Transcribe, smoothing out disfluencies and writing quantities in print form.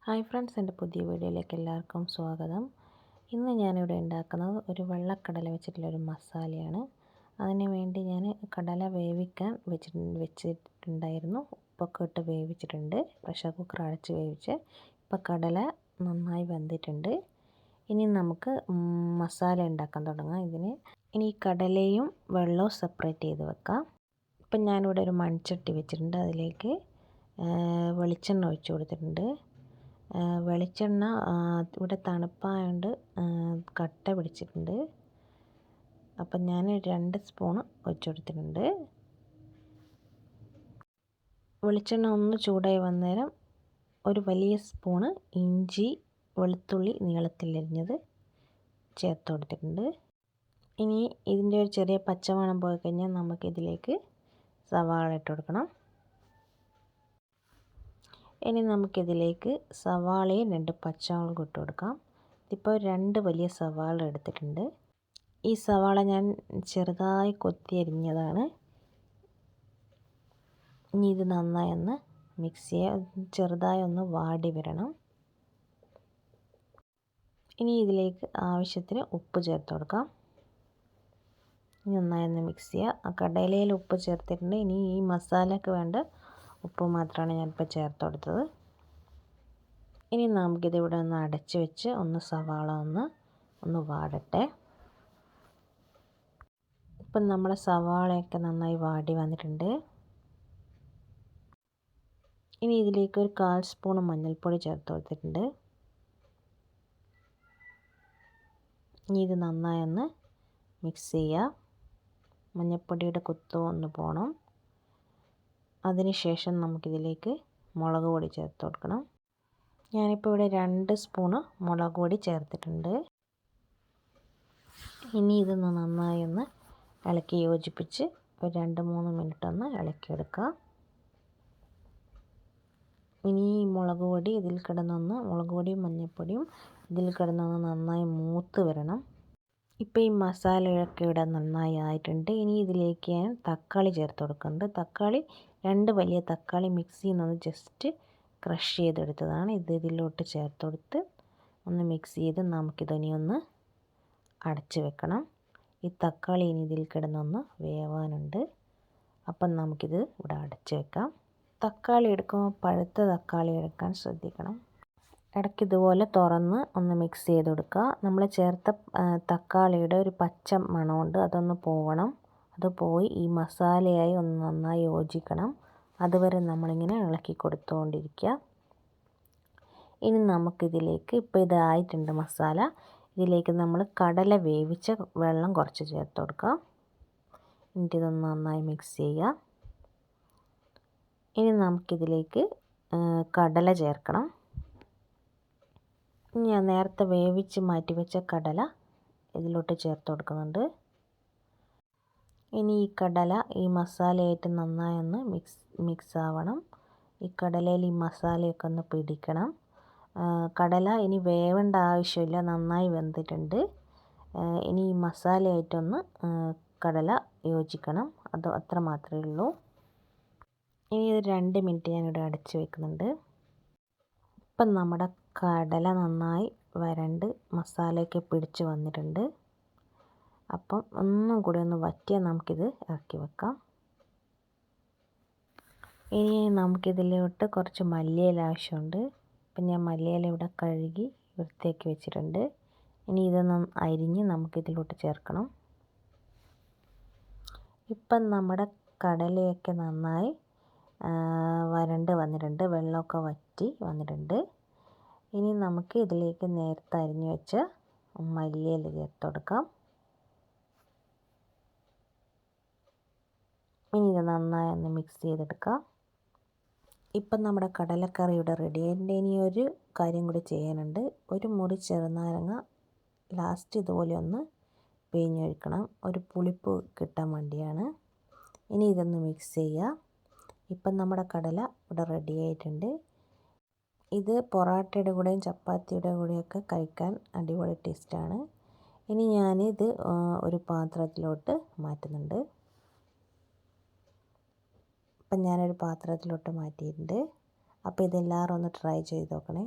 Hi friends, എൻ്റെ പുതിയ വീഡിയോയിലേക്ക് എല്ലാവർക്കും സ്വാഗതം. ഇന്ന് ഞാനിവിടെ ഉണ്ടാക്കുന്നത് ഒരു വെള്ളക്കടല വെച്ചിട്ടുള്ളൊരു മസാലയാണ്. അതിന് വേണ്ടി ഞാൻ കടല വേവിക്കാൻ വെച്ചിട്ടുണ്ടായിരുന്നു. ഉപ്പൊക്കെ ഇട്ട് വേവിച്ചിട്ടുണ്ട്. പ്രഷർ കുക്കർ അടച്ച് വേവിച്ച്. ഇപ്പോൾ കടല നന്നായി വെന്തിട്ടുണ്ട്. ഇനി നമുക്ക് മസാല ഉണ്ടാക്കാൻ തുടങ്ങാം. ഇനി ഈ കടലയും വെള്ളവും സെപ്പറേറ്റ് ചെയ്ത് വെക്കാം. ഇപ്പം ഞാനിവിടെ ഒരു മൺചട്ടി വെച്ചിട്ടുണ്ട്. അതിലേക്ക് വെളിച്ചെണ്ണ ഒഴിച്ച് കൊടുത്തിട്ടുണ്ട്. വെളിച്ചെണ്ണ ഇവിടെ തണുപ്പായതുകൊണ്ട് കട്ട പിടിച്ചിട്ടുണ്ട്. അപ്പം ഞാൻ 2 സ്പൂണ് ഒഴിച്ച് കൊടുത്തിട്ടുണ്ട്. വെളിച്ചെണ്ണ ഒന്ന് ചൂടായി വന്നേരം ഒരു വലിയ സ്പൂണ് ഇഞ്ചി വെളുത്തുള്ളി നീളത്തിലരിഞ്ഞത് ചേർത്ത് കൊടുത്തിട്ടുണ്ട്. ഇനി ഇതിൻ്റെ ഒരു ചെറിയ പച്ചമണം പോയി കഴിഞ്ഞാൽ നമുക്കിതിലേക്ക് സവാള ഇട്ട് കൊടുക്കണം. ഇനി നമുക്കിതിലേക്ക് സവാളയും 2 പച്ചമുളകും ഇട്ട് കൊടുക്കാം. ഇപ്പോൾ 2 വലിയ സവാള എടുത്തിട്ടുണ്ട്. ഈ സവാള ഞാൻ ചെറുതായി കൊത്തി അരിഞ്ഞതാണ്. ഇനി ഇത് നന്നായി ഒന്ന് മിക്സ് ചെയ്യുക. ചെറുതായി ഒന്ന് വാടി വരണം. ഇനി ഇതിലേക്ക് ആവശ്യത്തിന് ഉപ്പ് ചേർത്ത് കൊടുക്കാം. ഇനി നന്നായി ഒന്ന് മിക്സ് ചെയ്യുക. ആ കടലയിൽ ഉപ്പ് ചേർത്തിട്ടുണ്ട്. ഇനി ഈ മസാലയ്ക്ക് വേണ്ട ഉപ്പ് മാത്രമാണ് ഞാനിപ്പോൾ ചേർത്ത് കൊടുത്തത്. ഇനി നമുക്കിതിവിടെ ഒന്ന് അടച്ച് വെച്ച് സവാള ഒന്ന് വാടട്ടെ. ഇപ്പം നമ്മുടെ സവാളയൊക്കെ നന്നായി വാടി വന്നിട്ടുണ്ട്. ഇനി ഇതിലേക്ക് ഒരു 1/4 സ്പൂൺ മഞ്ഞൾപ്പൊടി ചേർത്ത് കൊടുത്തിട്ടുണ്ട്. ഇനി ഇത് നന്നായി ഒന്ന് മിക്സ് ചെയ്യുക. മഞ്ഞൾപ്പൊടിയുടെ കുത്തം ഒന്ന് പോകണം. അതിനുശേഷം നമുക്കിതിലേക്ക് മുളക് പൊടി ചേർത്ത് കൊടുക്കണം. ഞാനിപ്പോൾ ഇവിടെ 2 സ്പൂണ് മുളക് പൊടി ചേർത്തിട്ടുണ്ട്. ഇനി ഇതൊന്ന് നന്നായി ഒന്ന് ഇളക്കി യോജിപ്പിച്ച് ഒരു 2-3 മിനിറ്റ് ഒന്ന് ഇളക്കിയെടുക്കുക. ഇനി മുളക് പൊടിയും മഞ്ഞൾപ്പൊടിയും ഇതിൽ കിടന്നൊന്ന് നന്നായി മൂത്ത് വരണം. ഇപ്പോൾ ഈ മസാലയൊക്കെ ഇവിടെ നന്നായി ആയിട്ടുണ്ട്. ഇനി ഇതിലേക്ക് ഞാൻ തക്കാളി ചേർത്ത് കൊടുക്കുന്നുണ്ട്. 2 വലിയ തക്കാളി മിക്സിയിൽ നിന്ന് ജസ്റ്റ് ക്രഷ് ചെയ്തെടുത്തതാണ്. ഇതിലോട്ട് ചേർത്ത് കൊടുത്ത് ഒന്ന് മിക്സ് ചെയ്ത് നമുക്കിതിനി ഒന്ന് അടച്ച് വെക്കണം. ഈ തക്കാളി ഇനി ഇതിൽ കിടന്നൊന്ന് വേവാനുണ്ട്. അപ്പം നമുക്കിത് ഇവിടെ അടച്ച് വെക്കാം. തക്കാളി എടുക്കുമ്പോൾ പഴുത്ത തക്കാളി എടുക്കാൻ ശ്രദ്ധിക്കണം. ഇടയ്ക്ക് ഇതുപോലെ തുറന്ന് ഒന്ന് മിക്സ് ചെയ്ത് കൊടുക്കുക. നമ്മൾ ചേർത്ത തക്കാളിയുടെ ഒരു പച്ച മണമുണ്ട്, അതൊന്ന് പോവണം. അത് പോയി ഈ മസാലയായി ഒന്ന് നന്നായി യോജിക്കണം. അതുവരെ നമ്മളിങ്ങനെ ഇളക്കി കൊടുത്തുകൊണ്ടിരിക്കുക. ഇനി നമുക്കിതിലേക്ക് ഇപ്പോൾ ഇതായിട്ടുണ്ട് മസാല. ഇതിലേക്ക് നമ്മൾ കടല വേവിച്ച വെള്ളം കുറച്ച് ചേർത്ത് കൊടുക്കുക. എന്നിട്ട് ഇതൊന്ന് നന്നായി മിക്സ് ചെയ്യുക. ഇനി നമുക്കിതിലേക്ക് കടല ചേർക്കണം. ഞാൻ നേരത്തെ വേവിച്ച് മാറ്റി വെച്ച കടല ഇതിലോട്ട് ചേർത്ത് കൊടുക്കുന്നുണ്ട്. ഇനി ഈ കടല ഈ മസാലയായിട്ട് നന്നായി ഒന്ന് മിക്സ് ആവണം. ഈ കടലയിൽ ഈ മസാലയൊക്കെ ഒന്ന് പിടിക്കണം. കടല ഇനി വേവേണ്ട ആവശ്യമില്ല, നന്നായി വെന്തിട്ടുണ്ട്. ഇനി ഈ മസാലയായിട്ടൊന്ന് കടല യോജിക്കണം. അത് അത്ര മാത്രമേ ഉള്ളൂ. ഇനി ഒരു 2 മിനിറ്റ് ഞാനിവിടെ അടച്ച് വെക്കുന്നുണ്ട്. ഇപ്പം നമ്മുടെ കടല നന്നായി വരണ്ട് മസാലയൊക്കെ പിടിച്ച് വന്നിട്ടുണ്ട്. അപ്പം ഒന്നും കൂടി ഒന്ന് വറ്റിയാൽ നമുക്കിത് ഇറക്കി വെക്കാം. ഇനി നമുക്കിതിലോട്ട് കുറച്ച് മല്ലിയില ആവശ്യമുണ്ട്. അപ്പം ഞാൻ മല്ലിയില ഇവിടെ കഴുകി വൃത്തിയാക്കി വെച്ചിട്ടുണ്ട്. ഇനി ഇതൊന്ന് അരിഞ്ഞ് നമുക്കിതിലോട്ട് ചേർക്കണം. ഇപ്പം നമ്മുടെ കടലയൊക്കെ നന്നായി വരണ്ട് വന്നിട്ടുണ്ട്. വെള്ളമൊക്കെ വറ്റി വന്നിട്ടുണ്ട്. ഇനി നമുക്ക് ഇതിലേക്ക് നേരത്തെ അരിഞ്ഞു വെച്ച മല്ലിയില ചേർത്ത് കൊടുക്കാം. ഇനി ഇത് നന്നായി ഒന്ന് മിക്സ് ചെയ്തെടുക്കാം. ഇപ്പം നമ്മുടെ കടലക്കറി ഇവിടെ റെഡി ആയിട്ടുണ്ട്. ഇനി ഒരു കാര്യം കൂടി ചെയ്യാനുണ്ട്. ഒരു മുറി ചെറുനാരങ്ങ ലാസ്റ്റ് ഇതുപോലെ ഒന്ന് പിഴിഞ്ഞൊഴിക്കണം. ഒരു പുളിപ്പ് കിട്ടാൻ വേണ്ടിയാണ്. ഇനി ഇതൊന്ന് മിക്സ് ചെയ്യുക. ഇപ്പം നമ്മുടെ കടല ഇവിടെ റെഡി ആയിട്ടുണ്ട്. ഇത് പൊറാട്ടയുടെ കൂടെയും ചപ്പാത്തിയുടെ കൂടെയൊക്കെ കഴിക്കാൻ അടിപൊളി ടേസ്റ്റാണ്. ഇനി ഞാനിത് ഒരു പാത്രത്തിലോട്ട് മാറ്റുന്നുണ്ട്. അപ്പം ഞാനൊരു പാത്രത്തിലോട്ട് മാറ്റിയിട്ടുണ്ട്. അപ്പോൾ ഇതെല്ലാവരും ഒന്ന് ട്രൈ ചെയ്ത് നോക്കണേ.